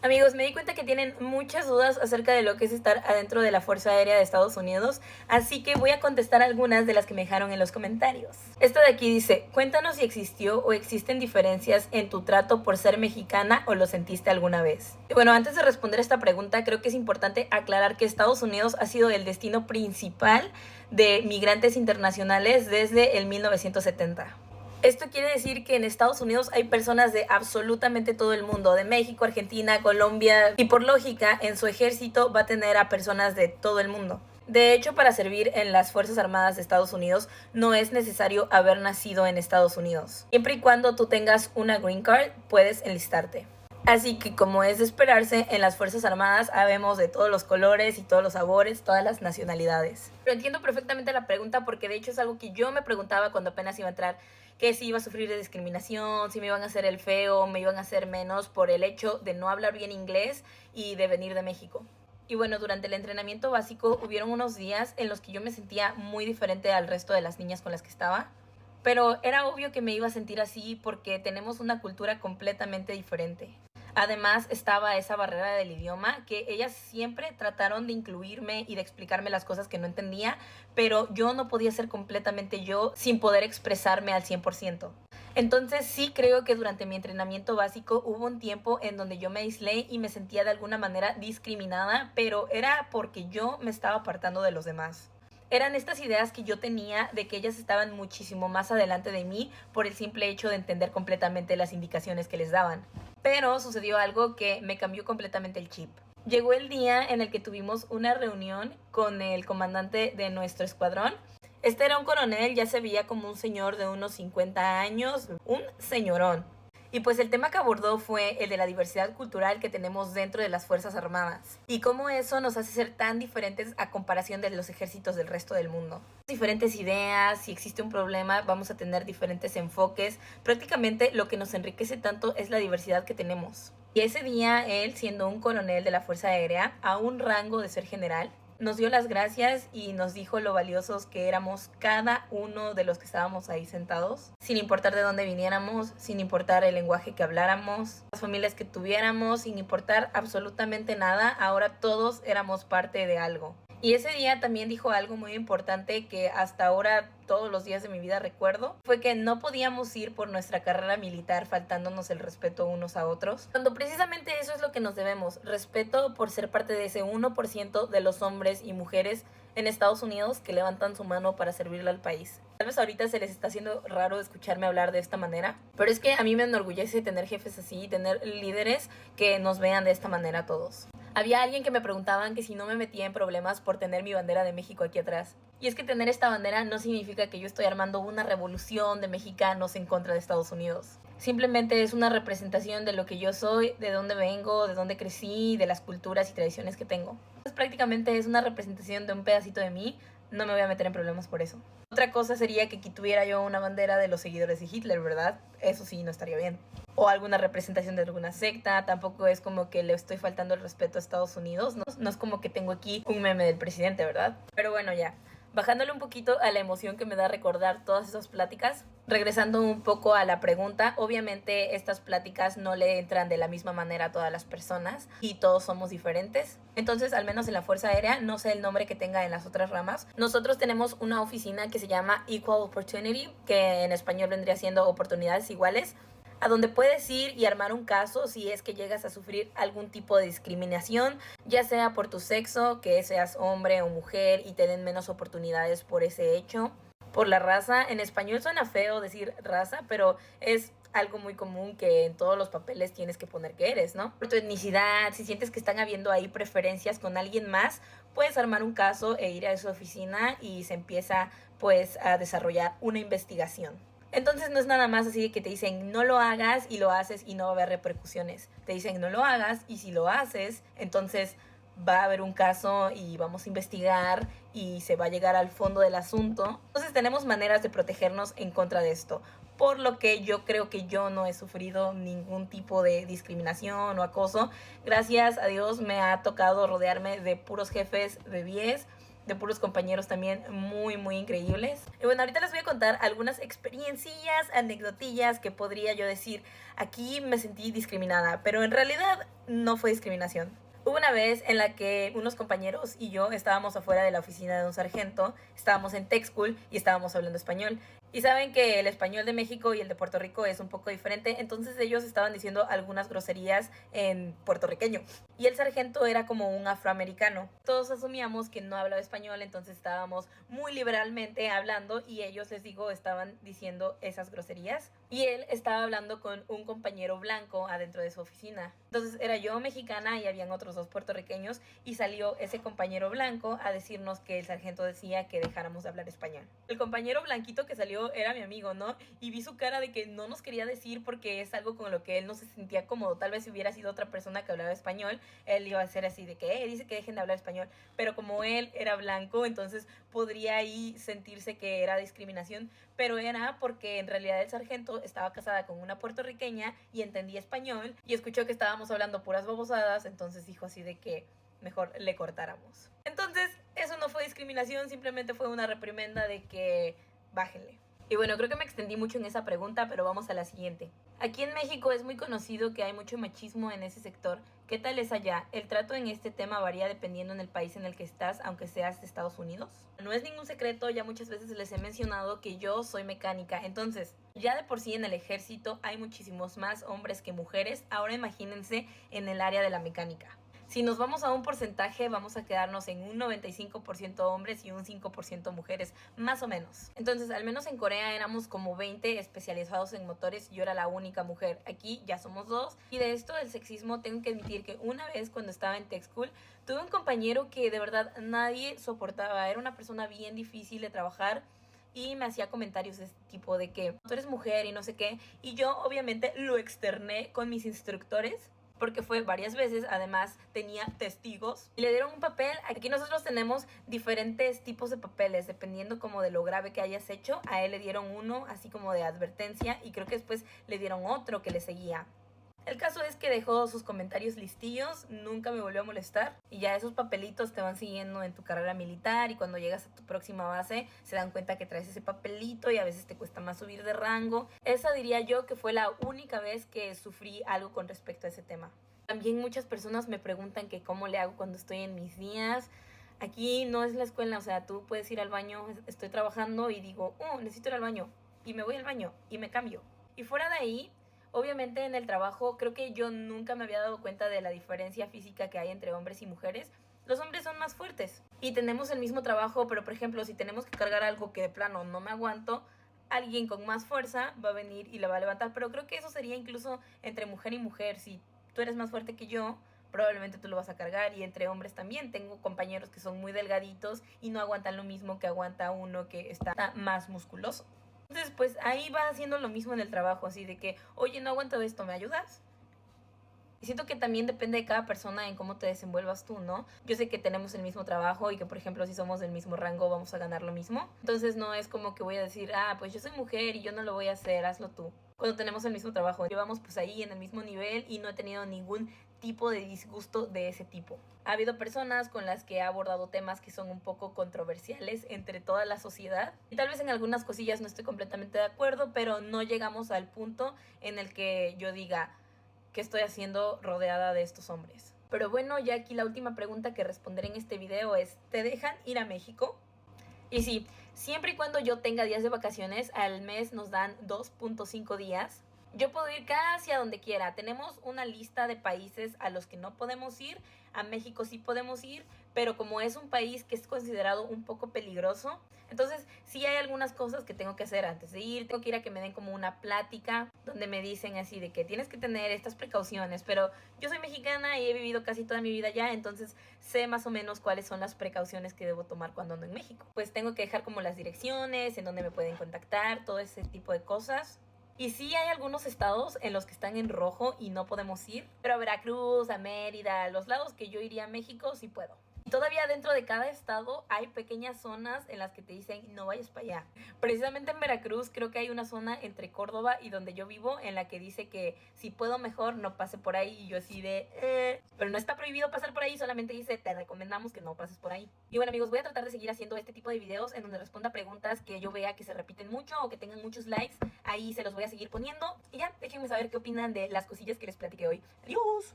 Amigos, me di cuenta que tienen muchas dudas acerca de lo que es estar adentro de la Fuerza Aérea de Estados Unidos, así que voy a contestar algunas de las que me dejaron en los comentarios. Esta de aquí dice, cuéntanos si existió o existen diferencias en tu trato por ser mexicana o lo sentiste alguna vez. Y bueno, antes de responder esta pregunta, creo que es importante aclarar que Estados Unidos ha sido el destino principal de migrantes internacionales desde el 1970. Esto quiere decir que en Estados Unidos hay personas de absolutamente todo el mundo, de México, Argentina, Colombia, y por lógica en su ejército va a tener a personas de todo el mundo. De hecho, para servir en las Fuerzas Armadas de Estados Unidos no es necesario haber nacido en Estados Unidos. Siempre y cuando tú tengas una green card, puedes enlistarte. Así que, como es de esperarse, en las Fuerzas Armadas habemos de todos los colores y todos los sabores, todas las nacionalidades. Pero entiendo perfectamente la pregunta porque de hecho es algo que yo me preguntaba cuando apenas iba a entrar, que si iba a sufrir de discriminación, si me iban a hacer el feo, me iban a hacer menos por el hecho de no hablar bien inglés y de venir de México. Y bueno, durante el entrenamiento básico hubieron unos días en los que yo me sentía muy diferente al resto de las niñas con las que estaba. Pero era obvio que me iba a sentir así porque tenemos una cultura completamente diferente. Además estaba esa barrera del idioma que ellas siempre trataron de incluirme y de explicarme las cosas que no entendía, pero yo no podía ser completamente yo sin poder expresarme al 100%. Entonces sí creo que durante mi entrenamiento básico hubo un tiempo en donde yo me aislé y me sentía de alguna manera discriminada, pero era porque yo me estaba apartando de los demás. Eran estas ideas que yo tenía de que ellas estaban muchísimo más adelante de mí por el simple hecho de entender completamente las indicaciones que les daban. Pero sucedió algo que me cambió completamente el chip. Llegó el día en el que tuvimos una reunión con el comandante de nuestro escuadrón. Este era un coronel, ya se veía como un señor de unos 50 años, un señorón. Y pues el tema que abordó fue el de la diversidad cultural que tenemos dentro de las Fuerzas Armadas y cómo eso nos hace ser tan diferentes a comparación de los ejércitos del resto del mundo. Diferentes ideas, si existe un problema vamos a tener diferentes enfoques. Prácticamente lo que nos enriquece tanto es la diversidad que tenemos. Y ese día él, siendo un coronel de la Fuerza Aérea, a un rango de ser general, nos dio las gracias y nos dijo lo valiosos que éramos cada uno de los que estábamos ahí sentados, sin importar de dónde viniéramos, sin importar el lenguaje que habláramos, las familias que tuviéramos, sin importar absolutamente nada, ahora todos éramos parte de algo. Y ese día también dijo algo muy importante que hasta ahora todos los días de mi vida recuerdo, fue que no podíamos ir por nuestra carrera militar faltándonos el respeto unos a otros, cuando precisamente eso es lo que nos debemos, respeto por ser parte de ese 1% de los hombres y mujeres en Estados Unidos que levantan su mano para servirle al país. Tal vez ahorita se les está haciendo raro escucharme hablar de esta manera, pero es que a mí me enorgullece tener jefes así, tener líderes que nos vean de esta manera todos. Había alguien que me preguntaban que si no me metía en problemas por tener mi bandera de México aquí atrás. Y es que tener esta bandera no significa que yo estoy armando una revolución de mexicanos en contra de Estados Unidos. Simplemente es una representación de lo que yo soy, de dónde vengo, de dónde crecí, de las culturas y tradiciones que tengo. Pues prácticamente es una representación de un pedacito de mí, no me voy a meter en problemas por eso. Otra cosa sería que aquí tuviera yo una bandera de los seguidores de Hitler, ¿verdad? Eso sí, no estaría bien. O alguna representación de alguna secta, tampoco es como que le estoy faltando el respeto a Estados Unidos, no es como que tengo aquí un meme del presidente, ¿verdad? Pero bueno, ya. Bajándole un poquito a la emoción que me da recordar todas esas pláticas, regresando un poco a la pregunta, obviamente estas pláticas no le entran de la misma manera a todas las personas y todos somos diferentes. Entonces, al menos en la Fuerza Aérea, no sé el nombre que tenga en las otras ramas, nosotros tenemos una oficina que se llama Equal Opportunity, que en español vendría siendo oportunidades iguales, a donde puedes ir y armar un caso si es que llegas a sufrir algún tipo de discriminación, ya sea por tu sexo, que seas hombre o mujer y te den menos oportunidades por ese hecho, por la raza. En español suena feo decir raza, pero es algo muy común que en todos los papeles tienes que poner que eres, ¿no? Por tu etnicidad, si sientes que están habiendo ahí preferencias con alguien más, puedes armar un caso e ir a su oficina y se empieza pues a desarrollar una investigación. Entonces no es nada más así de que te dicen no lo hagas y lo haces y no va a haber repercusiones. Te dicen no lo hagas y si lo haces, entonces va a haber un caso y vamos a investigar y se va a llegar al fondo del asunto. Entonces tenemos maneras de protegernos en contra de esto. Por lo que yo creo que yo no he sufrido ningún tipo de discriminación o acoso. Gracias a Dios me ha tocado rodearme de puros jefes de 10 de puros compañeros también muy muy increíbles. Y bueno, ahorita les voy a contar algunas experiencias, anecdotillas que podría yo decir, aquí me sentí discriminada, pero en realidad no fue discriminación. Hubo una vez en la que unos compañeros y yo estábamos afuera de la oficina de un sargento, estábamos en Tech School y estábamos hablando español. Y saben que el español de México y el de Puerto Rico es un poco diferente, entonces ellos estaban diciendo algunas groserías en puertorriqueño. Y el sargento era como un afroamericano. Todos asumíamos que no hablaba español, entonces estábamos muy liberalmente hablando y ellos, les digo, estaban diciendo esas groserías. Y él estaba hablando con un compañero blanco adentro de su oficina. Entonces era yo mexicana y habían otros dos puertorriqueños y salió ese compañero blanco a decirnos que el sargento decía que dejáramos de hablar español. El compañero blanquito que salió era mi amigo, ¿no? Y vi su cara de que no nos quería decir porque es algo con lo que él no se sentía cómodo. Tal vez si hubiera sido otra persona que hablaba español, él iba a ser así de que dice que dejen de hablar español. Pero como él era blanco, entonces podría ahí sentirse que era discriminación. Pero era porque en realidad el sargento estaba casada con una puertorriqueña y entendía español y escuchó que estábamos hablando puras babosadas, entonces dijo así de que mejor le cortáramos. Entonces, eso no fue discriminación, simplemente fue una reprimenda de que bájenle. Y bueno, creo que me extendí mucho en esa pregunta, pero vamos a la siguiente. Aquí en México es muy conocido que hay mucho machismo en ese sector. ¿Qué tal es allá? ¿El trato en este tema varía dependiendo en el país en el que estás, aunque seas de Estados Unidos? No es ningún secreto, ya muchas veces les he mencionado que yo soy mecánica, entonces ya de por sí en el ejército hay muchísimos más hombres que mujeres, ahora imagínense en el área de la mecánica. Si nos vamos a un porcentaje, vamos a quedarnos en un 95% hombres y un 5% mujeres, más o menos. Entonces, al menos en Corea éramos como 20 especializados en motores y yo era la única mujer. Aquí ya somos dos. Y de esto del sexismo tengo que admitir que una vez cuando estaba en Tech School, tuve un compañero que de verdad nadie soportaba. Era una persona bien difícil de trabajar y me hacía comentarios de este tipo de que tú eres mujer y no sé qué. Y yo obviamente lo externé con mis instructores, porque fue varias veces, además tenía testigos y le dieron un papel. Aquí nosotros tenemos diferentes tipos de papeles, dependiendo como de lo grave que hayas hecho. A él le dieron uno así como de advertencia y creo que después le dieron otro que le seguía. El caso es que dejó sus comentarios listillos, nunca me volvió a molestar y ya esos papelitos te van siguiendo en tu carrera militar y cuando llegas a tu próxima base se dan cuenta que traes ese papelito y a veces te cuesta más subir de rango. Esa diría yo que fue la única vez que sufrí algo con respecto a ese tema. También muchas personas me preguntan que cómo le hago cuando estoy en mis días. Aquí no es la escuela, o sea, tú puedes ir al baño, estoy trabajando y digo, necesito ir al baño y me voy al baño y me cambio. Y fuera de ahí, obviamente en el trabajo creo que yo nunca me había dado cuenta de la diferencia física que hay entre hombres y mujeres. Los hombres son más fuertes y tenemos el mismo trabajo, pero por ejemplo si tenemos que cargar algo que de plano no me aguanto, alguien con más fuerza va a venir y la va a levantar. Pero creo que eso sería incluso entre mujer y mujer. Si tú eres más fuerte que yo, probablemente tú lo vas a cargar. Y entre hombres también tengo compañeros que son muy delgaditos y no aguantan lo mismo que aguanta uno que está más musculoso. Entonces, pues ahí va haciendo lo mismo en el trabajo, así de que, oye, no aguanto esto, ¿me ayudas? Y siento que también depende de cada persona en cómo te desenvuelvas tú, ¿no? Yo sé que tenemos el mismo trabajo y que, por ejemplo, si somos del mismo rango vamos a ganar lo mismo. Entonces no es como que voy a decir, pues yo soy mujer y yo no lo voy a hacer, hazlo tú. Cuando tenemos el mismo trabajo, llevamos pues ahí en el mismo nivel y no he tenido ningún tipo de disgusto de ese tipo. Ha habido personas con las que he abordado temas que son un poco controversiales entre toda la sociedad. Y tal vez en algunas cosillas no estoy completamente de acuerdo, pero no llegamos al punto en el que yo diga, ¿qué estoy haciendo rodeada de estos hombres? Pero bueno, ya aquí la última pregunta que responderé en este video es, ¿te dejan ir a México? Y sí, siempre y cuando yo tenga días de vacaciones, al mes nos dan 2.5 días. Yo puedo ir casi a donde quiera. Tenemos una lista de países a los que no podemos ir. A México sí podemos ir, pero como es un país que es considerado un poco peligroso, entonces sí hay algunas cosas que tengo que hacer antes de ir. Tengo que ir a que me den como una plática donde me dicen así de que tienes que tener estas precauciones, pero yo soy mexicana y he vivido casi toda mi vida allá, entonces sé más o menos cuáles son las precauciones que debo tomar cuando ando en México. Pues tengo que dejar como las direcciones, en donde me pueden contactar, todo ese tipo de cosas. Y sí hay algunos estados en los que están en rojo y no podemos ir, pero a Veracruz, a Mérida, a los lados que yo iría a México sí puedo. Todavía dentro de cada estado hay pequeñas zonas en las que te dicen no vayas para allá. Precisamente en Veracruz creo que hay una zona entre Córdoba y donde yo vivo en la que dice que si puedo mejor no pase por ahí, y yo así de pero no está prohibido pasar por ahí, solamente dice te recomendamos que no pases por ahí. Y bueno amigos, voy a tratar de seguir haciendo este tipo de videos en donde responda preguntas que yo vea que se repiten mucho o que tengan muchos likes. Ahí se los voy a seguir poniendo y ya, déjenme saber qué opinan de las cosillas que les platiqué hoy. Adiós.